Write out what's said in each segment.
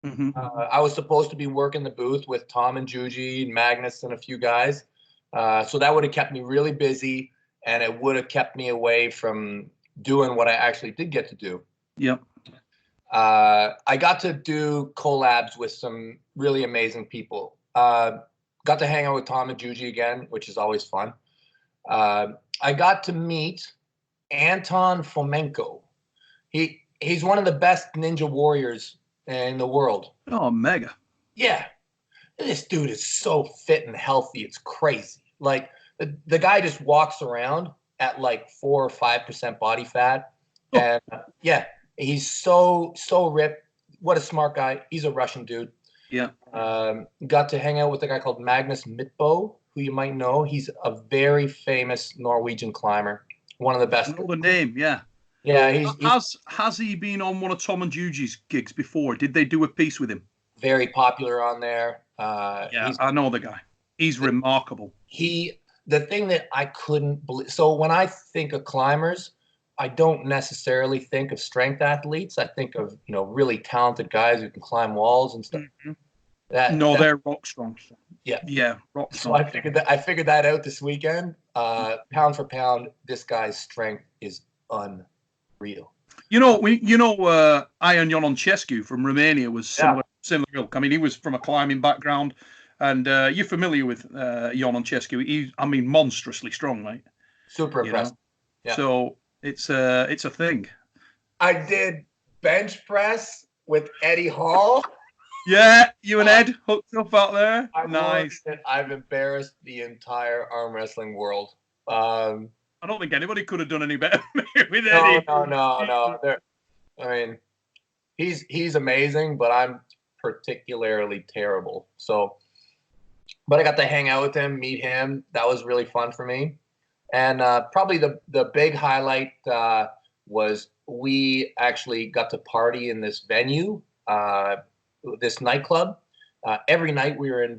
I was supposed to be working the booth with Tom and Juji and Magnus and a few guys. So that would have kept me really busy, and it would have kept me away from doing what I actually did get to do. Yep. I got to do collabs with some really amazing people. Got to hang out with Tom and Juji again, which is always fun. I got to meet Anton Fomenko. He's one of the best ninja warriors in the world. Oh, mega. Yeah. This dude is so fit and healthy. It's crazy. Like the guy just walks around at like 4 or 5% body fat. And yeah, he's so ripped. What a smart guy. He's a Russian dude. Yeah. Got to hang out with a guy called Magnus Mitbo, who you might know. He's a very famous Norwegian climber. One of the best. I know the name, yeah. Yeah. Has he been on one of Tom and Juji's gigs before? Did they do a piece with him? Very popular on there. Yeah, I know the guy. He's remarkable. The thing that I couldn't believe. So when I think of climbers, I don't necessarily think of strength athletes. I think of, really talented guys who can climb walls and stuff. Mm-hmm. They're rock strong. Yeah, rock strong. So I figured that out this weekend. Pound for pound, this guy's strength is unreal. Ion Ionescu from Romania was similar ilk. I mean, he was from a climbing background, and you're familiar with Ionescu. He's, monstrously strong, mate. Super impressive. Yeah. So it's a thing. I did bench press with Eddie Hall. Yeah, you and Ed hooked up out there. Nice. I've embarrassed the entire arm wrestling world. I don't think anybody could have done any better with Eddie. No. He's amazing, but I'm particularly terrible. So, but I got to hang out with him, meet him. That was really fun for me. And probably the big highlight was we actually got to party in this venue, this nightclub. Every night we were in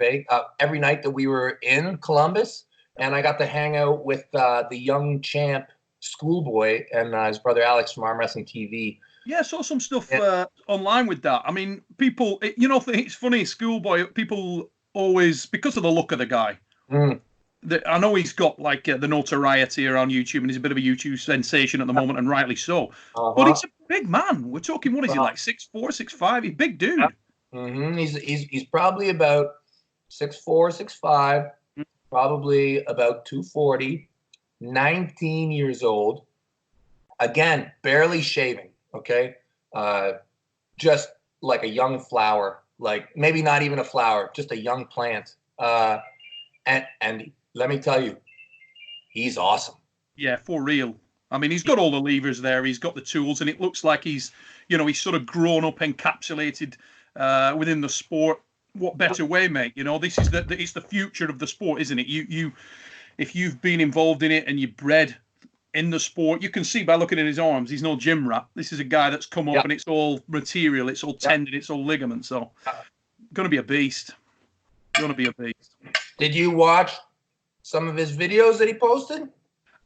every night that we were in Columbus, and I got to hang out with the young champ Schoolboy and his brother Alex from Arm Wrestling TV. Yeah, I saw some stuff online with that. I mean, people, it's funny, Schoolboy, people always, because of the look of the guy, I know he's got like the notoriety around YouTube, and he's a bit of a YouTube sensation at the moment, and rightly so. But he's a big man. We're talking, what is he, like 6'4", 6'5"? He's a big dude. Mm-hmm. He's probably about 6'4", 6'5", probably about 240, 19 years old. Again, barely shaving. Okay, just like a young flower, like maybe not even a flower, just a young plant. And let me tell you, he's awesome. Yeah, for real. I mean, he's got all the levers there. He's got the tools, and it looks like he's sort of grown up, encapsulated within the sport. What better way, mate? This is it's the future of the sport, isn't it? You, if you've been involved in it and you're bred in the sport, you can see by looking at his arms, he's no gym rat. This is a guy that's come up and it's all material, it's all tendon, it's all ligament. So, going to be a beast. Did you watch some of his videos that he posted?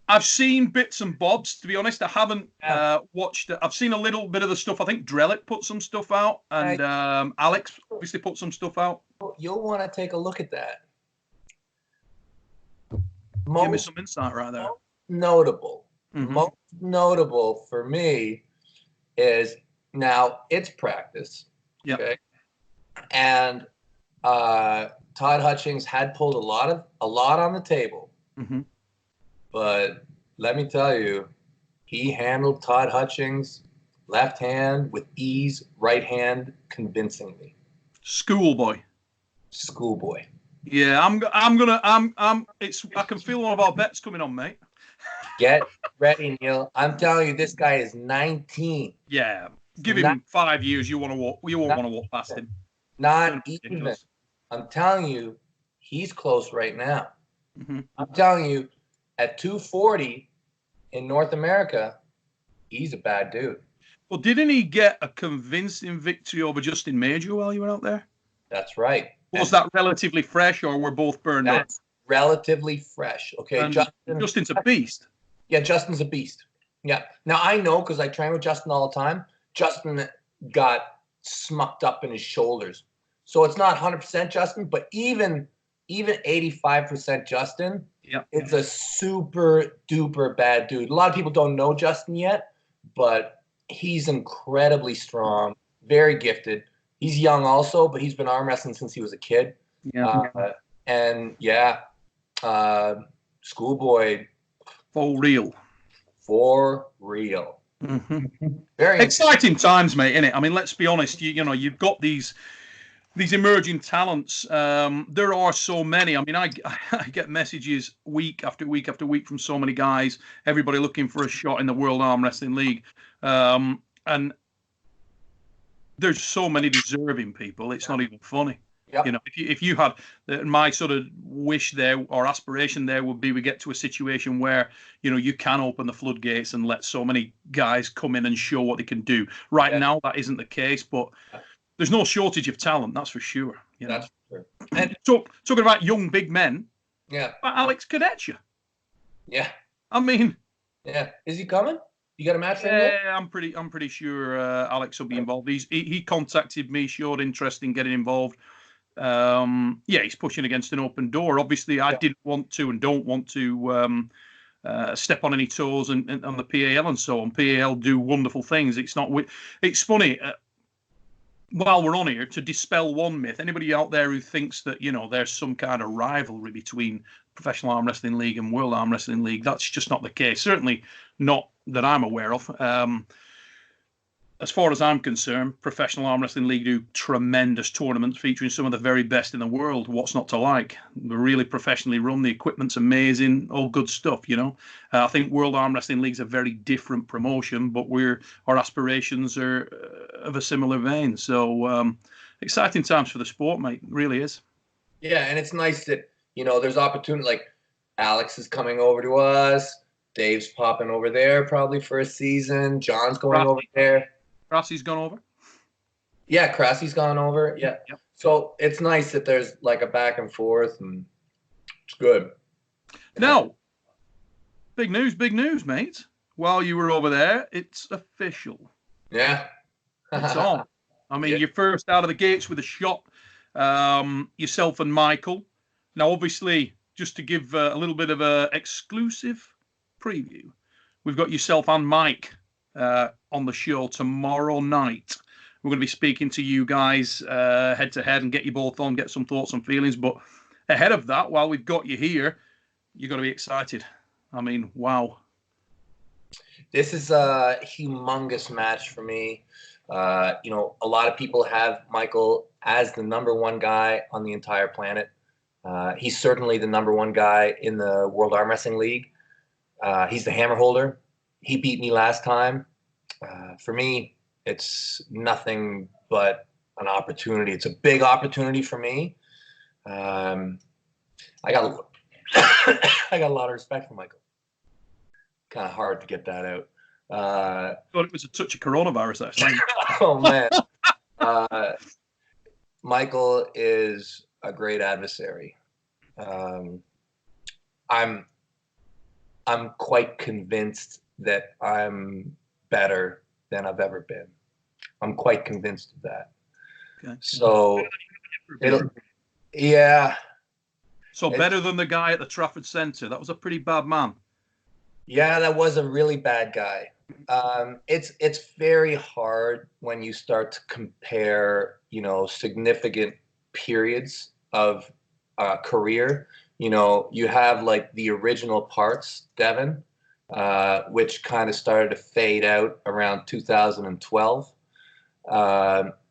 I've seen bits and bobs, to be honest. I haven't watched it. I've seen a little bit of the stuff. I think Drellick put some stuff out, and Alex obviously put some stuff out. You'll want to take a look at that. Give me some insight right there. Most notable for me is, now it's practice. Yeah. Okay? And Todd Hutchings had pulled a lot on the table. Mm-hmm. But let me tell you, he handled Todd Hutchings left hand with ease, right hand convincingly. Schoolboy. Yeah, I can feel one of our bets coming on, mate. Get ready, Neil. I'm telling you, this guy is 19. Yeah, give him 5 years. You won't want to walk past him. Not even. I'm telling you, he's close right now. Mm-hmm. I'm telling you, at 240 in North America, he's a bad dude. Well, didn't he get a convincing victory over Justin Major while you were out there? That's right. Was that relatively fresh, or were both burned up? Relatively fresh. Okay, Justin's a beast. Yeah, Justin's a beast. Yeah. Now I know, because I train with Justin all the time. Justin got smucked up in his shoulders. So it's not 100% Justin, but even 85% Justin, it's a super duper bad dude. A lot of people don't know Justin yet, but he's incredibly strong, very gifted. He's young also, but he's been arm wrestling since he was a kid. Schoolboy. For real. Very exciting times, mate, innit? I mean, let's be honest. You know, you've got these emerging talents. There are so many. I mean, I get messages week after week after week from so many guys. Everybody looking for a shot in the World Arm Wrestling League, and there's so many deserving people. It's not even funny. You know, if you had my sort of wish there or aspiration there would be we get to a situation where, you know, you can open the floodgates and let so many guys come in and show what they can do. Right now, that isn't the case, but there's no shortage of talent, that's for sure. You know? That's for sure. And talking about young big men, Alex Kadetcha. I mean, is he coming? You got a match for him? Yeah, I'm pretty sure Alex will be involved. He contacted me, showed interest in getting involved. He's pushing against an open door. Obviously, I didn't want to and don't want to step on any toes and on the PAL and so on. PAL do wonderful things. It's funny. While we're on here, to dispel one myth, anybody out there who thinks that, you know, there's some kind of rivalry between Professional Arm Wrestling League and World Arm Wrestling League, that's just not the case. Certainly not that I'm aware of. As far as I'm concerned, Professional Arm Wrestling League do tremendous tournaments featuring some of the very best in the world. What's not to like? They're really professionally run. The equipment's amazing. All good stuff, you know. I think World Arm Wrestling League's a very different promotion, but our aspirations are of a similar vein. So exciting times for the sport, mate. It really is. Yeah, and it's nice that, you know, there's opportunity. Like Alex is coming over to us. Dave's popping over there probably for a season. John's going over there. Crassie's gone over. Yeah, Crassie's gone over. Yeah. So it's nice that there's like a back and forth, and it's good. Now, big news, mate. While you were over there, it's official. Yeah. It's on. I mean, you're first out of the gates with a shot. Yourself and Michael. Now, obviously, just to give a little bit of a exclusive preview, we've got yourself and Mike on the show tomorrow night. We're going to be speaking to you guys head to head and get you both on, get some thoughts and feelings. But ahead of that, while we've got you here, you've got to be excited. I mean, wow. This is a humongous match for me. You know, a lot of people have Michael as the #1 guy on the entire planet. He's certainly the #1 guy in the World Arm Wrestling League. He's the hammer holder. He beat me last time. For me, it's nothing but an opportunity. It's a big opportunity for me. I got a lot of respect for Michael. Kind of hard to get that out. Thought it was a touch of coronavirus, actually. Oh man, Michael is a great adversary. I'm quite convinced that I'm better than I've ever been. I'm quite convinced of that. Okay. So So better than the guy at the Trafford Centre. That was a pretty bad man. Yeah, that was a really bad guy. It's very hard when you start to compare, you know, significant periods of career. You know, you have like the original parts, Devon, which kind of started to fade out around 2012.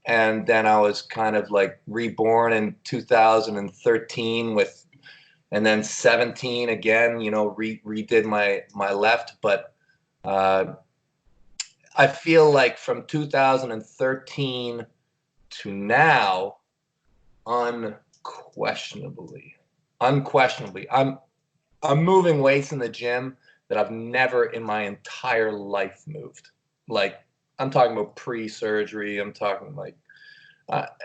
And then I was kind of like reborn in 2013 and then 17 again, you know, redid my left. But I feel like from 2013 to now, unquestionably, I'm moving weights in the gym that I've never in my entire life moved. Like, I'm talking about pre-surgery. I'm talking like,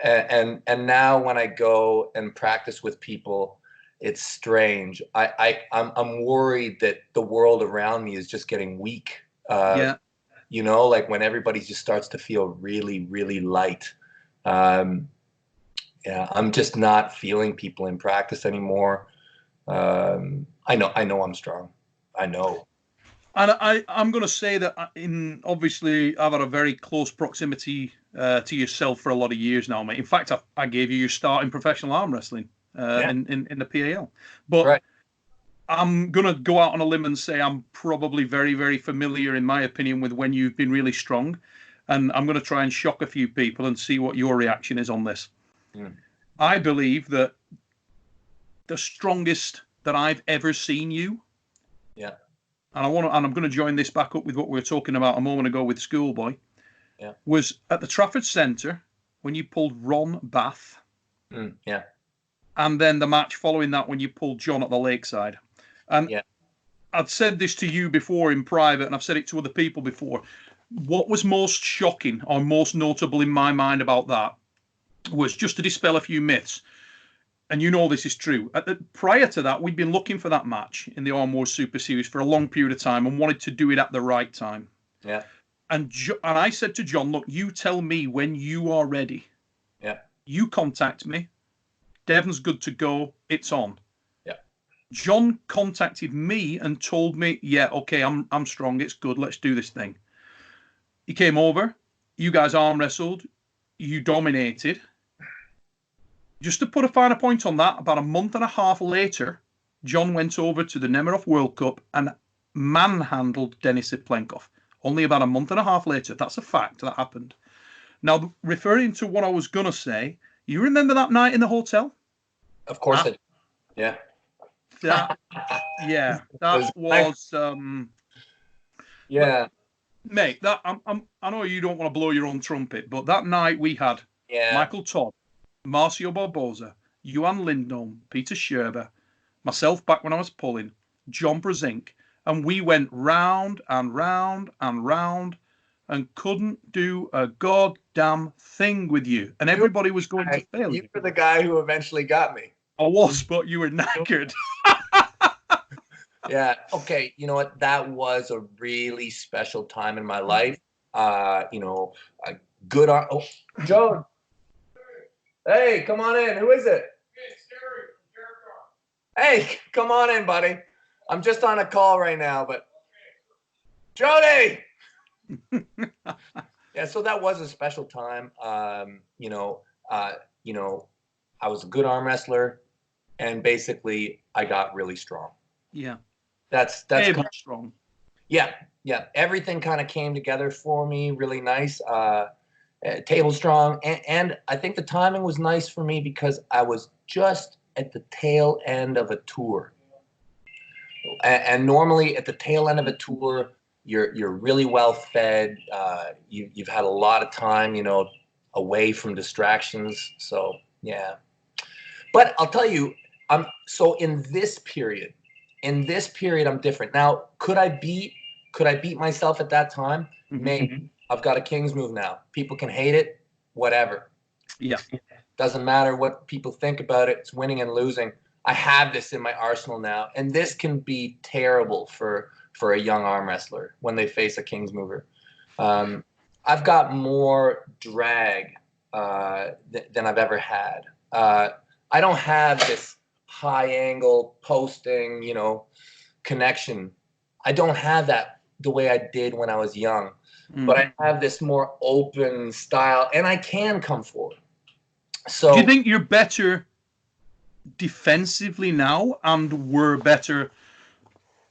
and now when I go and practice with people, it's strange. I'm worried that the world around me is just getting weak. You know, like when everybody just starts to feel really, really light. Yeah, I'm just not feeling people in practice anymore. I know I'm strong. I know. And I'm going to say that obviously I've had a very close proximity to yourself for a lot of years now, mate. In fact, I gave you your start in professional arm wrestling in the PAL. But Right. I'm going to go out on a limb and say I'm probably very, very familiar, in my opinion, with when you've been really strong. And I'm going to try and shock a few people and see what your reaction is on this. Mm. I believe that the strongest that I've ever seen you. Yeah. And I'm going to join this back up with what we were talking about a moment ago with Schoolboy. Yeah. Was at the Trafford Centre when you pulled Ron Bath. Yeah. And then the match following that when you pulled John at the Lakeside. And yeah. I'd said this to you before in private, and I've said it to other people before. What was most shocking or most notable in my mind about that was, just to dispel a few myths, and you know this is true. Prior to that, we'd been looking for that match in the Arm Wars Super Series for a long period of time and wanted to do it at the right time. Yeah. And I said to John, look, you tell me when you are ready. Yeah. You contact me. Devon's good to go. It's on. Yeah. John contacted me and told me, yeah, okay, I'm strong. It's good. Let's do this thing. He came over. You guys arm wrestled. You dominated. Just to put a finer point on that, about a month and a half later, John went over to the Nemiroff World Cup and manhandled Denis Iplenkov. Only about a month and a half later. That's a fact. That happened. Now, referring to what I was going to say, you remember that night in the hotel? Of course I do. Yeah. That was yeah. Mate, I know you don't want to blow your own trumpet, but that night we had Michael Todd, Marcio Barboza, Johan Lindholm, Peter Scherber, myself back when I was pulling, John Brezink, and we went round and round and round and couldn't do a goddamn thing with you. And everybody was going to fail you. You were the guy who eventually got me. I was, but you were knackered. Yeah. Okay. You know what? That was a really special time in my life. Good on. Oh, Joe. Hey, come on in. Who is it? Hey, come on in, buddy. I'm just on a call right now, but Jody. Yeah. So that was a special time. I was a good arm wrestler, and basically I got really strong. Yeah. That's strong. Yeah. Everything kind of came together for me really nice. Table strong, and I think the timing was nice for me because I was just at the tail end of a tour. And normally at the tail end of a tour, you're really well fed. You've had a lot of time, away from distractions. So yeah. But I'll tell you, so in this period, I'm different. Now, could I beat myself at that time? Maybe. I've got a King's move now. People can hate it, whatever. Yeah. Doesn't matter what people think about it. It's winning and losing. I have this in my arsenal now, and this can be terrible for a young arm wrestler when they face a King's mover. I've got more drag than I've ever had. I don't have this high angle posting, connection. I don't have that the way I did when I was young, but I have this more open style, and I can come forward. So do you think you're better defensively now and were better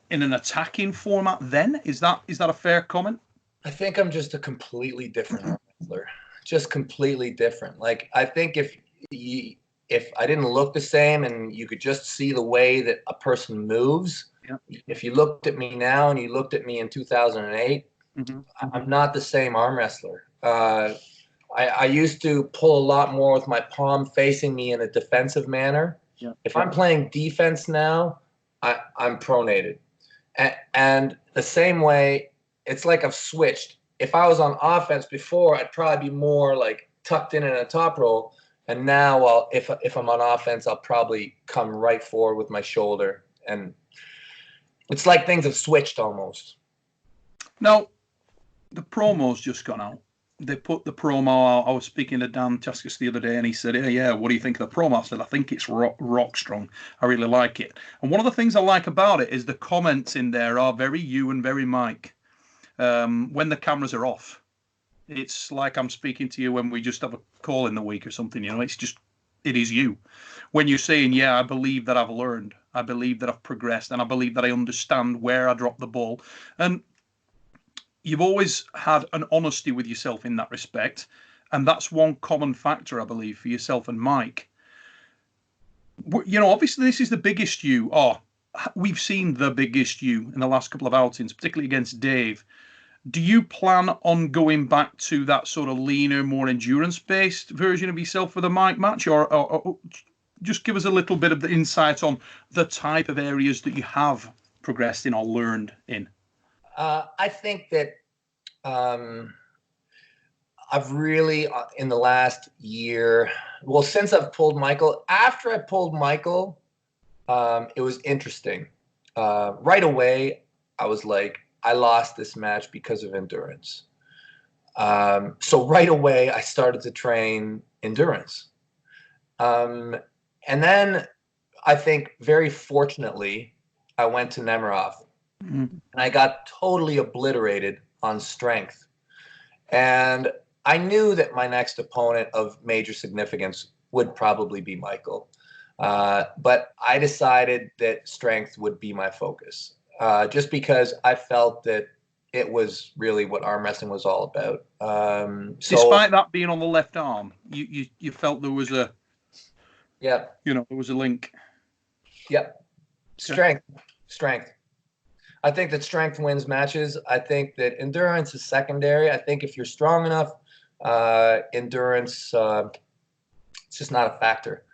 in an attacking format then? Is that a fair comment? I think I'm just a completely different wrestler. Just completely different. Like, I think if I didn't look the same and you could just see the way that a person moves, if you looked at me now and you looked at me in 2008, I'm not the same arm wrestler. I used to pull a lot more with my palm facing me in a defensive manner. Yeah. If I'm playing defense now, I'm pronated. And the same way, it's like I've switched. If I was on offense before, I'd probably be more like tucked in a top roll. And now, if I'm on offense, I'll probably come right forward with my shoulder. And it's like things have switched almost. Now, the promo's just gone out. they put the promo out. I was speaking to Dan Taskus the other day, and he said, yeah, what do you think of the promo? I said, I think it's rock strong. I really like it. And one of the things I like about it is the comments in there are very you and very Mike. When the cameras are off, it's like I'm speaking to you when we just have a call in the week or something. It is you. When you're saying, yeah, I believe that I've learned, I believe that I've progressed, and I believe that I understand where I dropped the ball. And you've always had an honesty with yourself in that respect. And that's one common factor, I believe, for yourself and Mike. Obviously, this is the biggest you. We've seen the biggest you in the last couple of outings, particularly against Dave. Do you plan on going back to that sort of leaner, more endurance-based version of yourself for the Mike match? Or just give us a little bit of the insight on the type of areas that you have progressed in or learned in. I think that I've really, in the last year, well, since I've pulled Michael, after I pulled Michael, it was interesting. Right away, I was like, I lost this match because of endurance. So right away, I started to train endurance. And then I think very fortunately, I went to Nemiroff. And I got totally obliterated on strength. And I knew that my next opponent of major significance would probably be Michael. But I decided that strength would be my focus, just because I felt that it was really what arm wrestling was all about. Despite that being on the left arm, you felt there was there was a link. Yep. Strength. I think that strength wins matches. I think that endurance is secondary. I think if you're strong enough, endurance, it's just not a factor.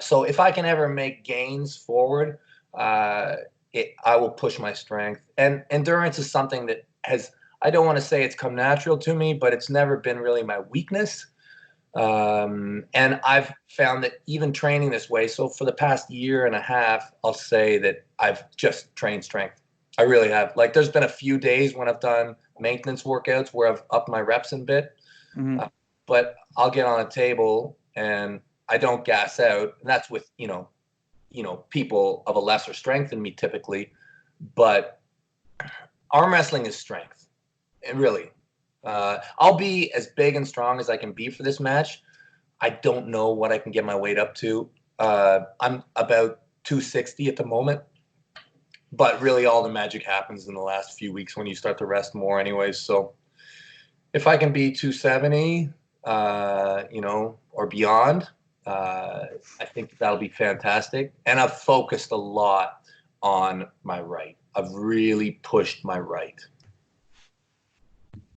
So if I can ever make gains forward, I will push my strength. And endurance is something that I don't want to say it's come natural to me, but it's never been really my weakness. And I've found that even training this way, so for the past year and a half, I'll say that I've just trained strength. I really have. Like, there's been a few days when I've done maintenance workouts where I've upped my reps a bit, but I'll get on a table and I don't gas out. And that's with, people of a lesser strength than me typically. But arm wrestling is strength. And really, I'll be as big and strong as I can be for this match. I don't know what I can get my weight up to. I'm about 260 at the moment. But really, all the magic happens in the last few weeks when you start to rest more anyways. So if I can be 270, or beyond, I think that'll be fantastic. And I've focused a lot on my right. I've really pushed my right.